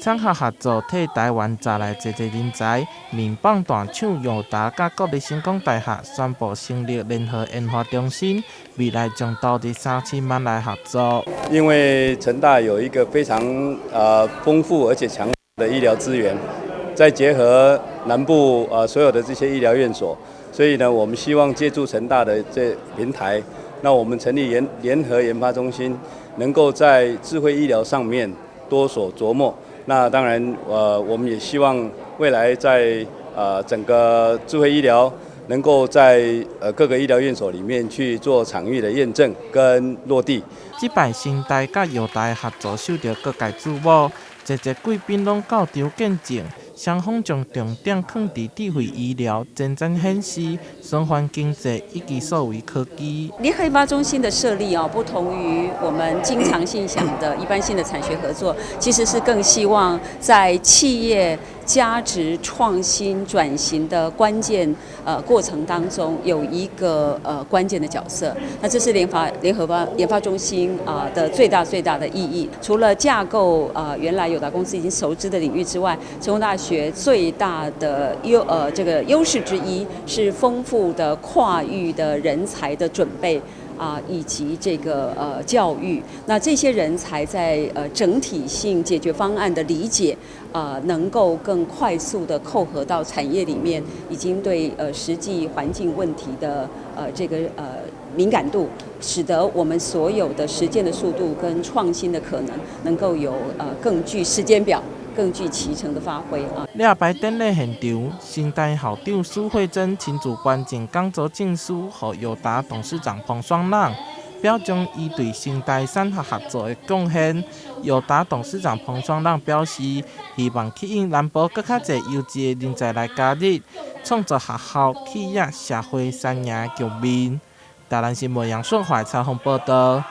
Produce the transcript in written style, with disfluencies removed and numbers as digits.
产学合作替台湾找来侪人才，面棒大厂友达甲国立成功大学宣布成立联合研发中心，未来将投入3000万来合作。因为成大有一个非常丰富而且强的医疗资源，再结合南部所有的这些医疗院所，所以呢，我们希望借助成大的这平台，那我们成立联合研发中心，能够在智慧医疗上面多所琢磨。那当然，我们也希望未来在整个智慧医疗能够在各个医疗院所里面去做场域的验证跟落地。这摆新台甲药大合作受到各界瞩目，侪贵宾拢到场见证。双方将重点放伫智慧医疗、前瞻显示、循环经济以及数位科技。联合研发中心的设立不同于我们经常性想的一般性的产学合作，其实是更希望在企业价值创新转型的关键过程当中有一个关键的角色。那这是联合研发中心的最大的意义。除了架构原来友达公司已经熟知的领域之外，成功大学最大的优势之一是丰富的跨域的人才的准备。以及这个教育，那这些人才在整体性解决方案的理解，能够更快速的扣合到产业里面，已经对实际环境问题的敏感度，使得我们所有的实践的速度跟创新的可能够有更具时间表。更具其成的发挥了摆典礼现场，新台校长苏慧珍亲自颁证讲座证书予友达董事长彭双朗，表彰伊对新台产学合作的贡献。友达董事长彭双朗表示，希望吸引南部更较侪优质的人才来加入，创造学校、企业、社会三赢的局面。台南新闻杨顺怀采访报道。